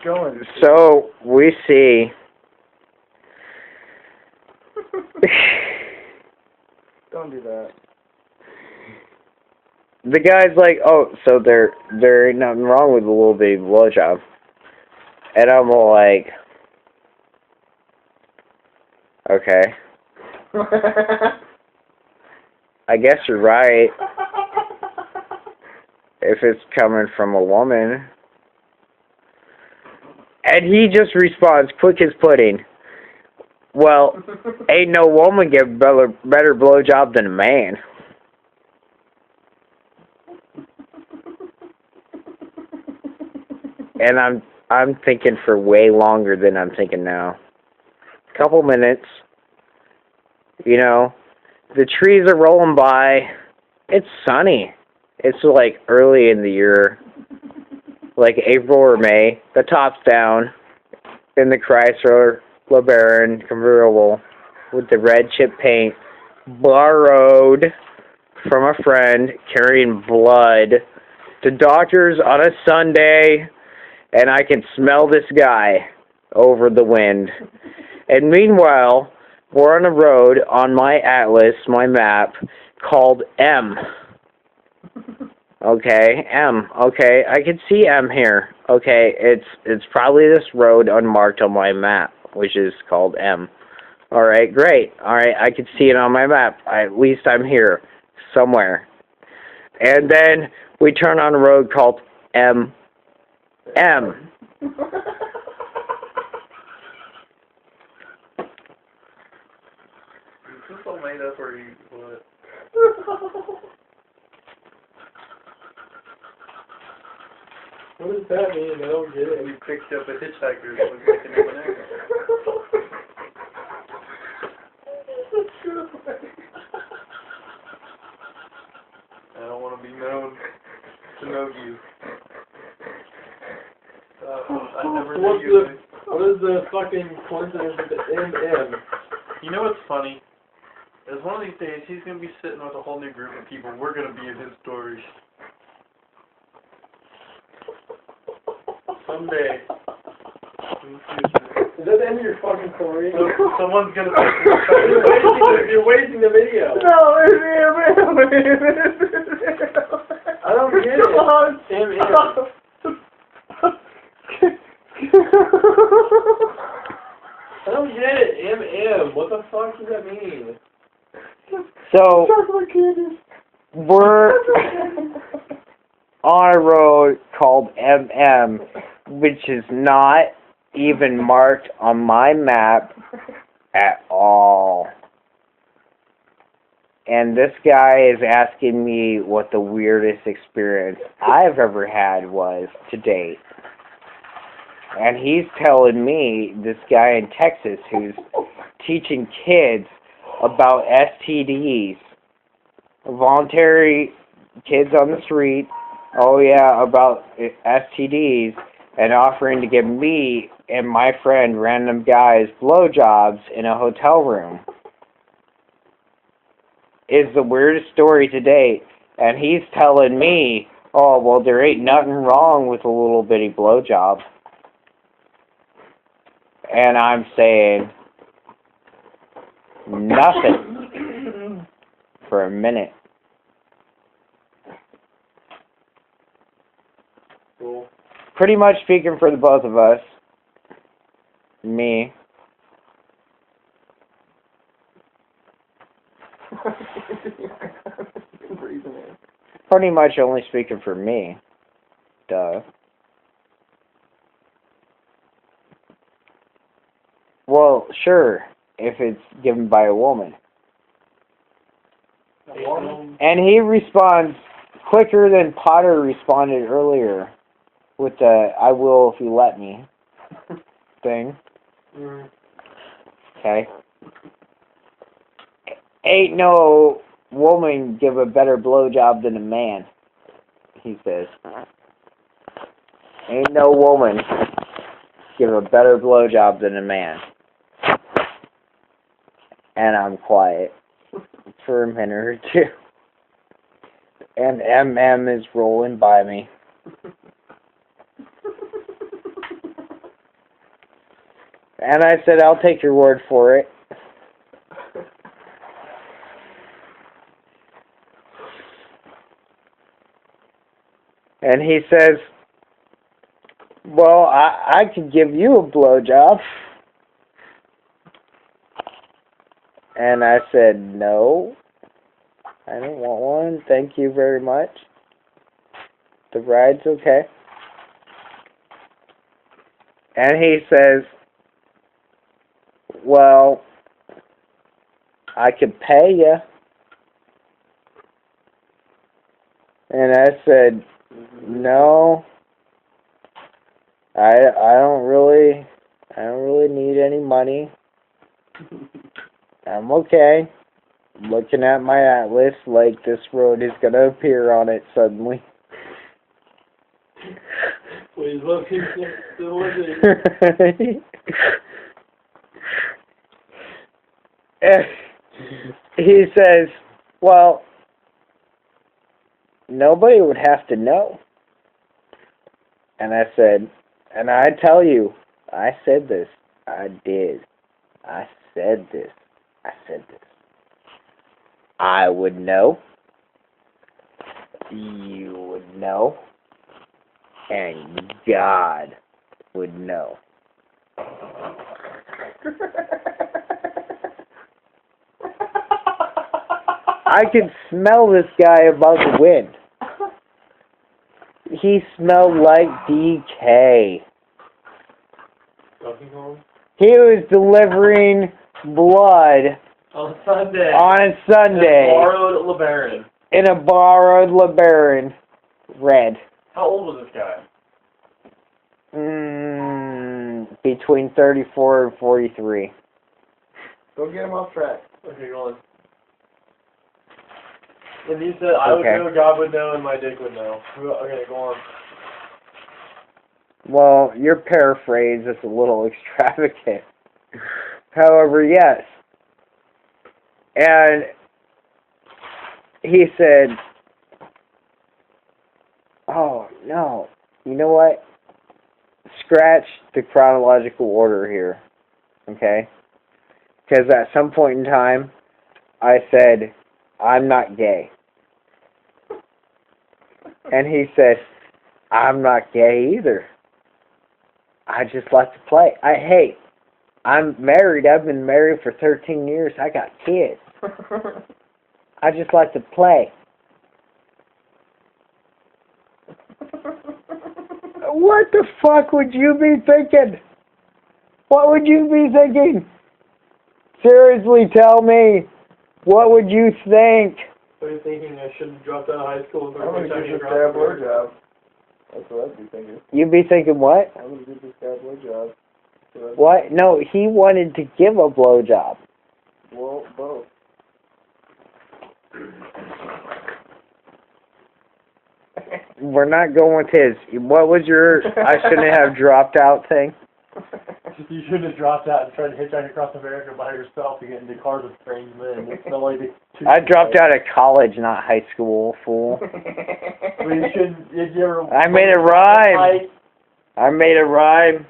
going. So, we see... Don't do that. The guy's like, oh, so there ain't nothing wrong with a little baby blowjob. And I'm all like, okay. I guess you're right. If it's coming from a woman. And he just responds, quick as pudding. Well, ain't no woman give better blowjob than a man. And I'm thinking for way longer than I'm thinking now. Couple minutes. You know, the trees are rolling by. It's sunny. It's like early in the year. Like April or May. The top's down. In the Chrysler LeBaron convertible. With the red chip paint. Borrowed from a friend. Carrying blood. The doctor's on a Sunday. And I can smell this guy over the wind. And meanwhile, we're on a road on my atlas, my map, called M. Okay, M. Okay, I can see M here. Okay, it's probably this road unmarked on my map, which is called M. Alright, great. Alright, I can see it on my map. At least I'm here, somewhere. And then we turn on a road called M. M. Is this all made up or you what? What does that mean? I don't get it. We picked up a Hitchhikers and was making him an egg. I don't want to be known to know you. I never knew you. What is the fucking coincidence with the M? You know what's funny? Is one of these days he's going to be sitting with a whole new group of people. We're going to be in his stories. Someday. Is that the end of your fucking story? Someone's going to You're wasting the video. No, it's I don't get it. I don't get it. M. What the fuck does that mean? So, we're on a road called MM, which is not even marked on my map at all. And this guy is asking me what the weirdest experience I've ever had was to date. And he's telling me, this guy in Texas who's teaching kids about STDs. Voluntary kids on the street, oh yeah, about STDs, and offering to give me and my friend, random guys, blowjobs in a hotel room. Is the weirdest story to date. And he's telling me, oh, well, there ain't nothing wrong with a little bitty blowjob. And I'm saying nothing for a minute. Cool. Pretty much speaking for the both of us. Me. Pretty much only speaking for me. Duh. Well, sure, if it's given by a woman. And he responds quicker than Potter responded earlier with the "I will if you let me" thing. Okay. Ain't no woman give a better blowjob than a man, he says. Ain't no woman give a better blowjob than a man. And I'm quiet for a minute or two. And MM is rolling by me. And I said, I'll take your word for it. And he says, well, I could give you a blowjob. And I said, no, I don't want one. Thank you very much. The ride's okay. And he says, well, I could pay you. And I said, no, I don't really need any money. I'm okay. I'm looking at my atlas like this road is gonna appear on it suddenly. Please let me still living. He says, well, nobody would have to know. And I said, and I tell you, I said this. I did. I said this. I said this. I would know. You would know. And God would know. I could smell this guy above the wind. He smelled like DK. He was delivering blood on Sunday. On Sunday. In a borrowed LeBaron. In a borrowed LeBaron. Red. How old was this guy? Between 34 and 43. Go get him off track. Okay, go on. And you said I would know, God would know, and my dick would know. Okay, go on. Well, your paraphrase is a little extravagant. However, yes. And he said, oh, no. You know what? Scratch the chronological order here. Okay? Because at some point in time, I said, I'm not gay. And he said, I'm not gay either. I just like to play. Hey, I'm married. I've been married for 13 years. I got kids. I just like to play. What the fuck would you be thinking? What would you be thinking? Seriously, tell me. What would you think? Are you thinking I should have dropped out of high school? I'm going to get this guy a blowjob. That's what I'd be thinking. You'd be thinking what? I'm going to get this guy a blowjob. What? No, he wanted to give a blowjob. Well, both. We're not going with his. What was your I shouldn't have dropped out thing? You shouldn't have dropped out and tried to hitchhike across America by yourself to get into cars with strange men. It's not like I dropped out of college, not high school, fool. Well, you shouldn't. Did you ever? I made a rhyme. I made a rhyme.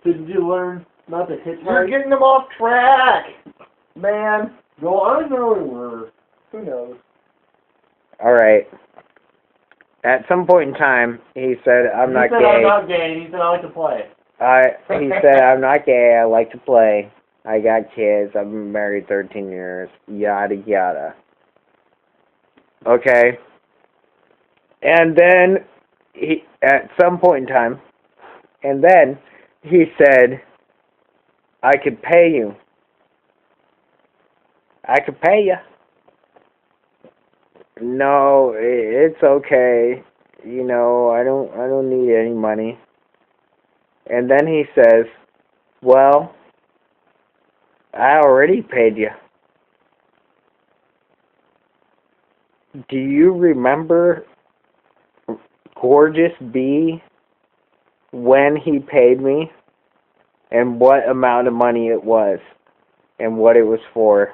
Did you learn not to hitchhike? You're getting them off track, man. Go on over. Who knows? All right. At some point in time, he said, I'm not gay. He said, I'm not gay, and he said, I like to play. He said, I'm not gay, I like to play. I got kids, I've been married 13 years, yada yada. Okay. And then, at some point in time, and then, he said, I could pay you. I could pay you. No, it's okay. You know, I don't need any money. And then he says, well, I already paid you. Do you remember Gorgeous B when he paid me and what amount of money it was and what it was for?